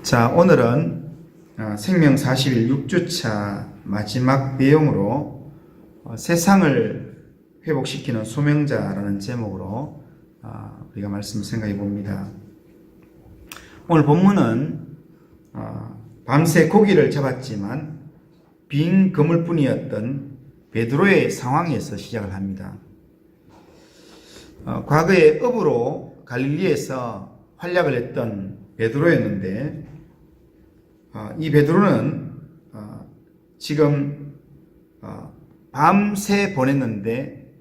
자, 오늘은 생명 40일 6주차 마지막 내용으로 세상을 회복시키는 소명자라는 제목으로 우리가 말씀을 생각해 봅니다. 오늘 본문은 밤새 고기를 잡았지만 빈 그물뿐이었던 베드로의 상황에서 시작을 합니다. 과거에 업으로 갈릴리에서 활약을 했던 베드로였는데 이 베드로는 지금 밤새 보냈는데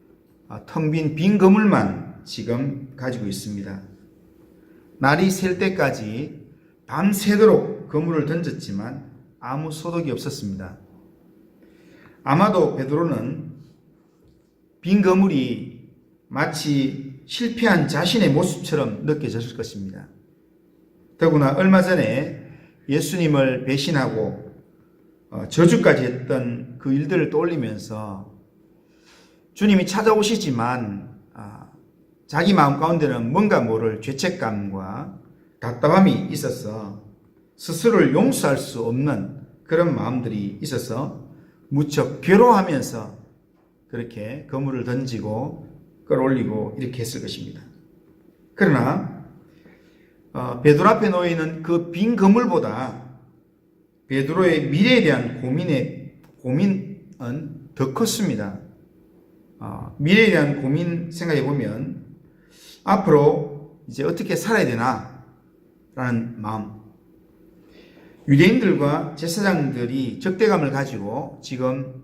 텅 빈 그물만 지금 가지고 있습니다. 날이 셀 때까지 밤새도록 그물을 던졌지만 아무 소득이 없었습니다. 아마도 베드로는 빈 그물이 마치 실패한 자신의 모습처럼 느껴졌을 것입니다. 더구나 얼마 전에 예수님을 배신하고 저주까지 했던 그 일들을 떠올리면서 주님이 찾아오시지만 자기 마음 가운데는 뭔가 모를 죄책감과 답답함이 있어서 스스로를 용서할 수 없는 그런 마음들이 있어서 무척 괴로워하면서 그렇게 그물을 던지고 끌어올리고 이렇게 했을 것입니다. 그러나 베드로 앞에 놓여있는 그 빈 그물보다 베드로의 미래에 대한 고민은 더 컸습니다. 미래에 대한 고민 생각해 보면 앞으로 이제 어떻게 살아야 되나 라는 마음. 유대인들과 제사장들이 적대감을 가지고 지금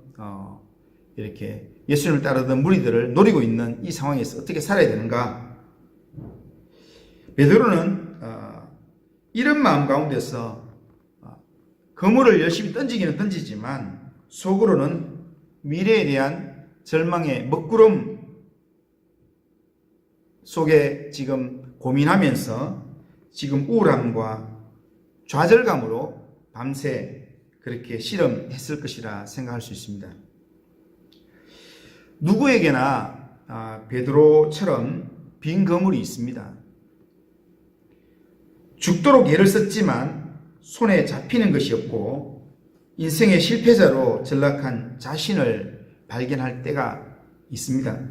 이렇게 예수님을 따르던 무리들을 노리고 있는 이 상황에서 어떻게 살아야 되는가. 베드로는 이런 마음 가운데서 그물을 열심히 던지기는 던지지만 속으로는 미래에 대한 절망의 먹구름 속에 지금 고민하면서 지금 우울함과 좌절감으로 밤새 그렇게 실험했을 것이라 생각할 수 있습니다. 누구에게나 베드로처럼 빈 그물이 있습니다. 죽도록 애를 썼지만 손에 잡히는 것이 없고 인생의 실패자로 전락한 자신을 발견할 때가 있습니다.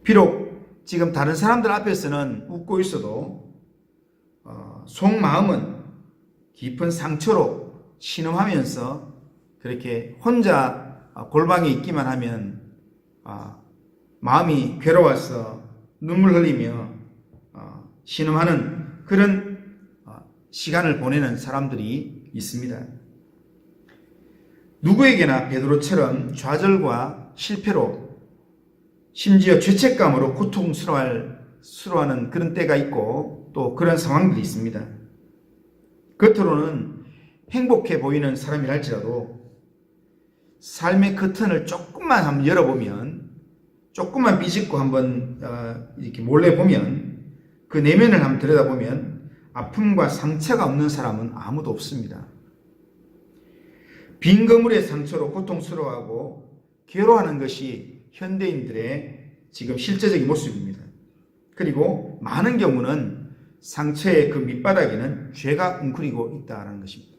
비록 지금 다른 사람들 앞에서는 웃고 있어도 속마음은 깊은 상처로 신음하면서 그렇게 혼자 골방에 있기만 하면 마음이 괴로워서 눈물 흘리며 신음하는 그런 시간을 보내는 사람들이 있습니다. 누구에게나 베드로처럼 좌절과 실패로 심지어 죄책감으로 고통스러워하는 그런 때가 있고 또 그런 상황들이 있습니다. 겉으로는 행복해 보이는 사람이랄지라도 삶의 커튼을 조금만 한번 열어보면, 조금만 비집고 한번 이렇게 몰래 보면, 그 내면을 한번 들여다보면 아픔과 상처가 없는 사람은 아무도 없습니다. 빈 그물의 상처로 고통스러워하고 괴로워하는 것이 현대인들의 지금 실제적인 모습입니다. 그리고 많은 경우는 상처의 그 밑바닥에는 죄가 웅크리고 있다는 것입니다.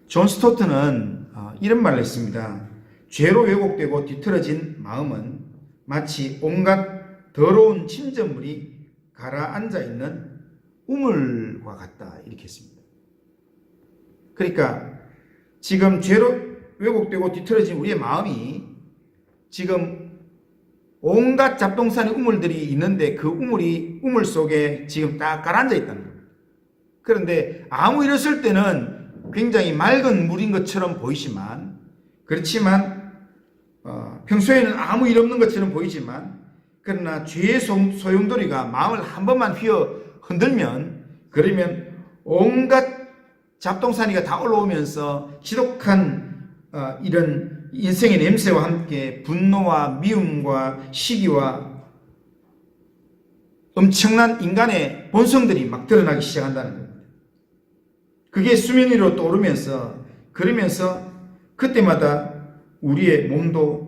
존 스토트는 이런 말을 했습니다. 죄로 왜곡되고 뒤틀어진 마음은 마치 온갖 더러운 침전물이 가라앉아 있는 우물과 같다, 이렇게 했습니다. 그러니까 지금 죄로 왜곡되고 뒤틀어진 우리의 마음이 지금 온갖 잡동사니 우물들이 있는데 그 우물 속에 지금 딱 가라앉아 있다는 겁니다. 그런데 아무 일 없을 때는 굉장히 맑은 물인 것처럼 보이지만, 그렇지만 평소에는 아무 일 없는 것처럼 보이지만, 그러나 죄의 소용돌이가 마음을 한 번만 휘어 흔들면, 그러면 온갖 잡동사니가 다 올라오면서 지독한 이런 인생의 냄새와 함께 분노와 미움과 시기와 엄청난 인간의 본성들이 막 드러나기 시작한다는 겁니다. 그게 수면 위로 떠오르면서, 그러면서 그때마다 우리의 몸도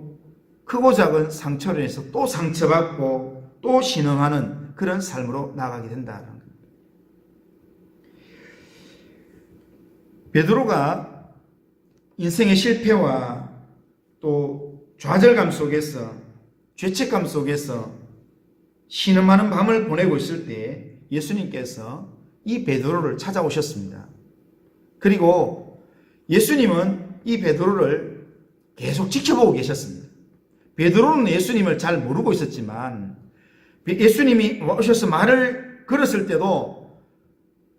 크고 작은 상처로 인해서 또 상처받고 또 신음하는 그런 삶으로 나가게 된다는 겁니다. 베드로가 인생의 실패와 또 좌절감 속에서 죄책감 속에서 신음하는 밤을 보내고 있을 때 예수님께서 이 베드로를 찾아오셨습니다. 그리고 예수님은 이 베드로를 계속 지켜보고 계셨습니다. 베드로는 예수님을 잘 모르고 있었지만 예수님이 오셔서 말을 걸었을 때도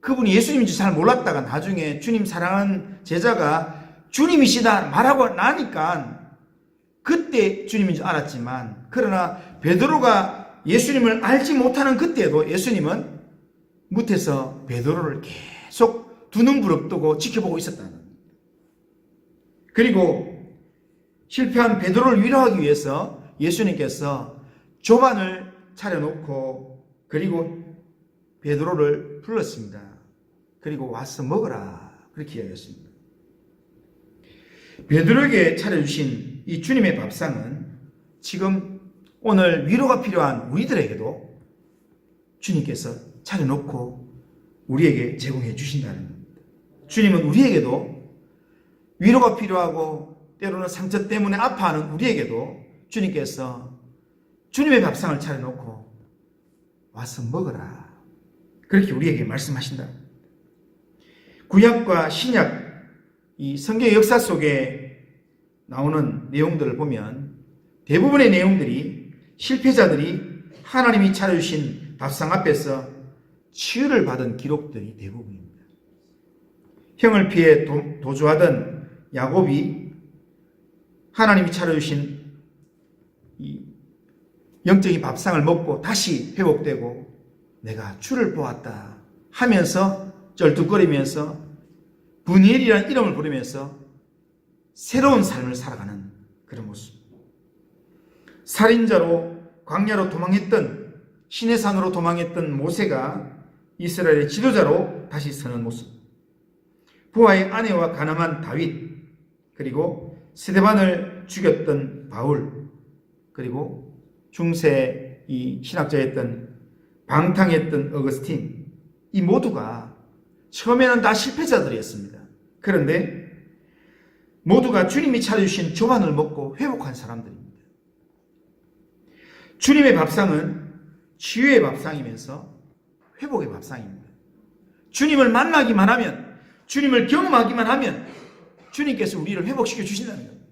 그분이 예수님인지 잘 몰랐다가 나중에 주님 사랑하는 제자가 주님이시다 말하고 나니까 그때 주님인 줄 알았지만, 그러나 베드로가 예수님을 알지 못하는 그때에도 예수님은 못해서 베드로를 계속 두 눈 부릅뜨고 지켜보고 있었다는 겁니다. 그리고 실패한 베드로를 위로하기 위해서 예수님께서 조반을 차려놓고 그리고 베드로를 불렀습니다. 그리고 와서 먹어라, 그렇게 이야기했습니다. 베드로에게 차려주신 이 주님의 밥상은 지금 오늘 위로가 필요한 우리들에게도 주님께서 차려놓고 우리에게 제공해 주신다는 겁니다. 주님은 우리에게도 위로가 필요하고 때로는 상처 때문에 아파하는 우리에게도 주님께서 주님의 밥상을 차려놓고 와서 먹어라, 그렇게 우리에게 말씀하신다. 구약과 신약 이 성경 역사 속에 나오는 내용들을 보면 대부분의 내용들이 실패자들이 하나님이 차려주신 밥상 앞에서 치유를 받은 기록들이 대부분입니다. 형을 피해 도주하던 야곱이 하나님이 차려주신 이 영적인 밥상을 먹고 다시 회복되고 내가 주를 보았다 하면서 쩔뚝거리면서 분이엘이라는 이름을 부르면서 새로운 삶을 살아가는 그런 모습. 살인자로 광야로 도망했던, 시내산으로 도망했던 모세가 이스라엘의 지도자로 다시 서는 모습. 부하의 아내와 가늠한 다윗, 그리고 스데반을 죽였던 바울, 그리고 중세 이 신학자였던 방탕했던 어거스틴, 이 모두가 처음에는 다 실패자들이었습니다. 그런데 모두가 주님이 차려주신 조반을 먹고 회복한 사람들입니다. 주님의 밥상은 치유의 밥상이면서 회복의 밥상입니다. 주님을 만나기만 하면, 주님을 경험하기만 하면 주님께서 우리를 회복시켜 주신다는 겁니다.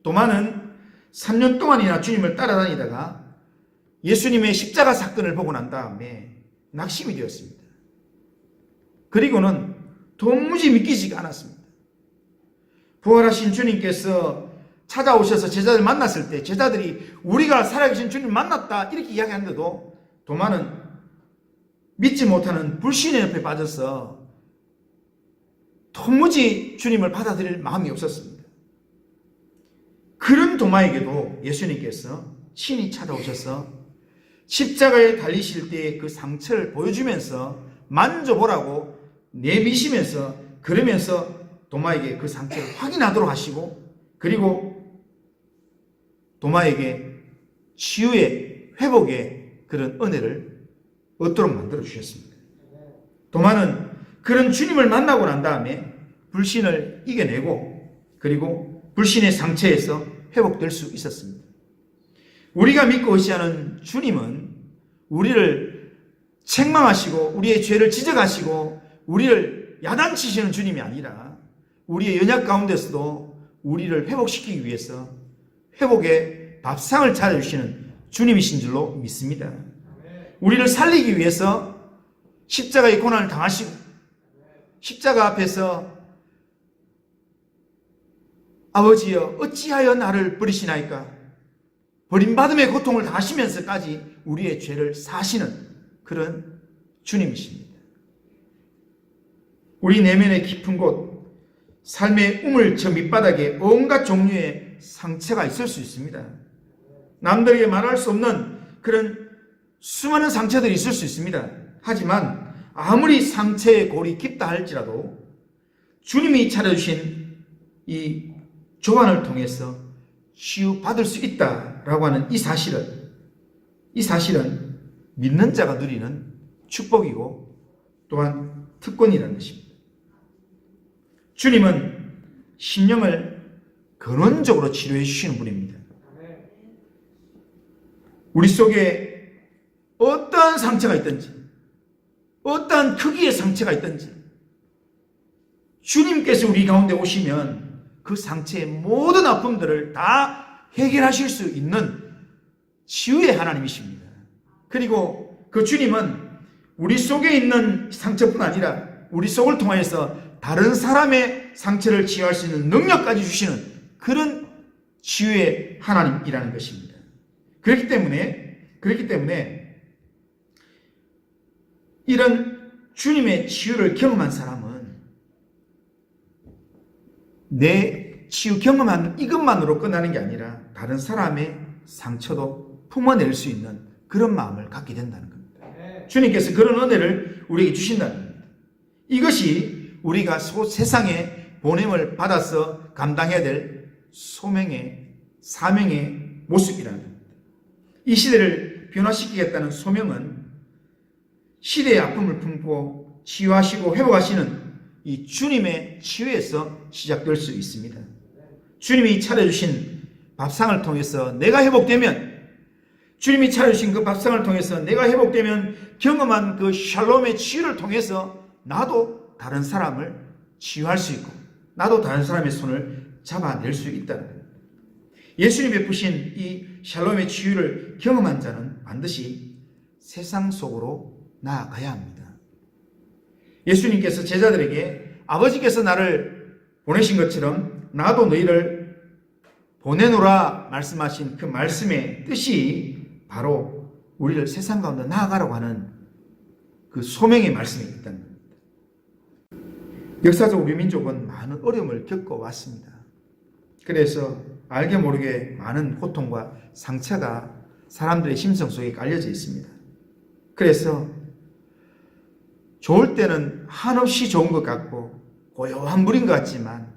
도마는 3년 동안이나 주님을 따라다니다가 예수님의 십자가 사건을 보고 난 다음에 낙심이 되었습니다. 그리고는 도무지 믿기지가 않았습니다. 부활하신 주님께서 찾아오셔서 제자들 만났을 때 제자들이 우리가 살아계신 주님 만났다 이렇게 이야기하는데도 도마는 믿지 못하는 불신의 옆에 빠져서 도무지 주님을 받아들일 마음이 없었습니다. 그런 도마에게도 예수님께서 친히 찾아오셔서 십자가에 달리실 때의 그 상처를 보여주면서 만져보라고 내미시면서 그러면서 도마에게 그 상처를 확인하도록 하시고, 그리고 도마에게 치유의 회복의 그런 은혜를 얻도록 만들어 주셨습니다. 도마는 그런 주님을 만나고 난 다음에 불신을 이겨내고 그리고 불신의 상처에서 회복될 수 있었습니다. 우리가 믿고 의지하는 주님은 우리를 책망하시고 우리의 죄를 지적하시고 우리를 야단치시는 주님이 아니라 우리의 연약 가운데서도 우리를 회복시키기 위해서 회복의 밥상을 차려주시는 주님이신 줄로 믿습니다. 우리를 살리기 위해서 십자가의 고난을 당하시고 십자가 앞에서 아버지여 어찌하여 나를 버리시나이까 버림받음의 고통을 당하시면서까지 우리의 죄를 사시는 그런 주님이십니다. 우리 내면의 깊은 곳 삶의 우물 저 밑바닥에 온갖 종류의 상처가 있을 수 있습니다. 남들에게 말할 수 없는 그런 수많은 상처들이 있을 수 있습니다. 하지만 아무리 상처의 골이 깊다 할지라도 주님이 차려주신 이 조반을 통해서 치유받을 수 있다라고 하는 이 사실은 믿는 자가 누리는 축복이고 또한 특권이라는 것입니다. 주님은 심령을 근원적으로 치료해 주시는 분입니다. 우리 속에 어떠한 상처가 있든지, 어떠한 크기의 상처가 있든지 주님께서 우리 가운데 오시면 그 상처의 모든 아픔들을 다 해결하실 수 있는 치유의 하나님이십니다. 그리고 그 주님은 우리 속에 있는 상처뿐 아니라 우리 속을 통해서 다른 사람의 상처를 치유할 수 있는 능력까지 주시는 그런 치유의 하나님이라는 것입니다. 그렇기 때문에 이런 주님의 치유를 경험한 사람은 내 치유 경험한 이것만으로 끝나는 게 아니라 다른 사람의 상처도 품어낼 수 있는 그런 마음을 갖게 된다는 겁니다. 주님께서 그런 은혜를 우리에게 주신다는 겁니다. 이것이 우리가 세상에 보냄을 받아서 감당해야 될 소명의 사명의 모습이라는 겁니다. 이 시대를 변화시키겠다는 소명은 시대의 아픔을 품고 치유하시고 회복하시는 이 주님의 치유에서 시작될 수 있습니다. 주님이 차려주신 밥상을 통해서 내가 회복되면, 주님이 차려주신 그 밥상을 통해서 내가 회복되면 경험한 그 샬롬의 치유를 통해서 나도 다른 사람을 치유할 수 있고 나도 다른 사람의 손을 잡아낼 수 있다는 겁니다. 예수님 베푸신 이 샬롬의 치유를 경험한 자는 반드시 세상 속으로 나아가야 합니다. 예수님께서 제자들에게 아버지께서 나를 보내신 것처럼 나도 너희를 보내노라 말씀하신 그 말씀의 뜻이 바로 우리를 세상 가운데 나아가라고 하는 그 소명의 말씀이 있다는 겁니다. 역사적 우리 민족은 많은 어려움을 겪어왔습니다. 그래서 알게 모르게 많은 고통과 상처가 사람들의 심성 속에 깔려져 있습니다. 그래서 좋을 때는 한없이 좋은 것 같고 고요한 물인 것 같지만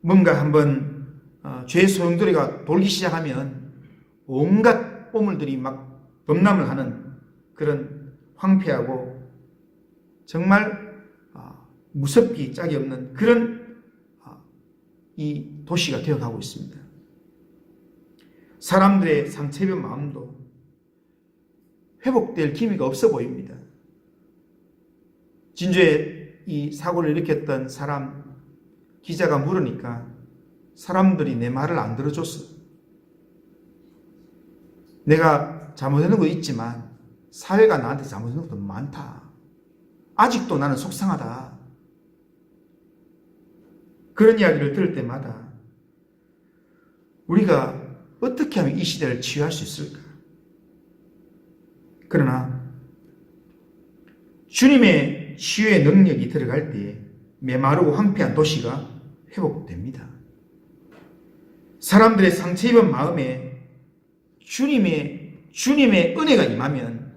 뭔가 한번 죄의 소용돌이가 돌기 시작하면 온갖 오물들이 막 범람을 하는 그런 황폐하고 정말 무섭기 짝이 없는 그런 이 도시가 되어가고 있습니다. 사람들의 상처 입은 마음도 회복될 기미가 없어 보입니다. 진주에 이 사고를 일으켰던 사람 기자가 물으니까 사람들이 내 말을 안 들어줬어. 내가 잘못하는 거 있지만 사회가 나한테 잘못하는 것도 많다. 아직도 나는 속상하다. 그런 이야기를 들을 때마다 우리가 어떻게 하면 이 시대를 치유할 수 있을까? 그러나 주님의 치유의 능력이 들어갈 때에 메마르고 황폐한 도시가 회복됩니다. 사람들의 상처 입은 마음에 주님의 은혜가 임하면,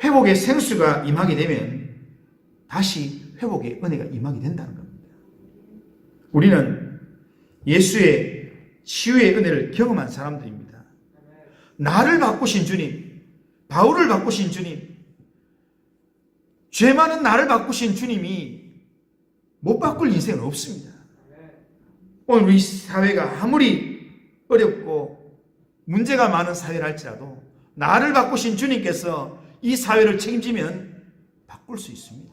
회복의 생수가 임하게 되면 다시 회복의 은혜가 임하게 된다는 겁니다. 우리는 예수의 치유의 은혜를 경험한 사람들입니다. 나를 바꾸신 주님, 바울을 바꾸신 주님, 죄 많은 나를 바꾸신 주님이 못 바꿀 인생은 없습니다. 오늘 우리 사회가 아무리 어렵고 문제가 많은 사회를 할지라도 나를 바꾸신 주님께서 이 사회를 책임지면 바꿀 수 있습니다.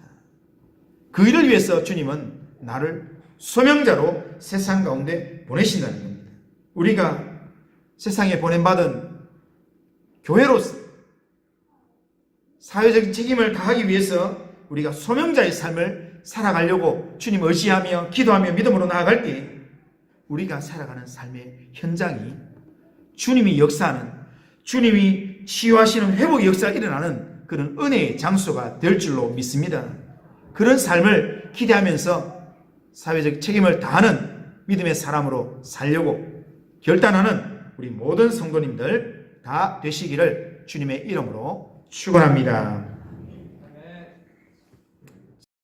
그 일을 위해서 주님은 나를 소명자로 세상 가운데 보내신다는 겁니다. 우리가 세상에 보냄받은 교회로서 사회적인 책임을 다하기 위해서 우리가 소명자의 삶을 살아가려고 주님 의지하며 기도하며 믿음으로 나아갈 때 우리가 살아가는 삶의 현장이 주님이 역사하는, 주님이 치유하시는 회복의 역사가 일어나는 그런 은혜의 장소가 될 줄로 믿습니다. 그런 삶을 기대하면서 사회적 책임을 다하는 믿음의 사람으로 살려고 결단하는 우리 모든 성도님들 다 되시기를 주님의 이름으로 축원합니다.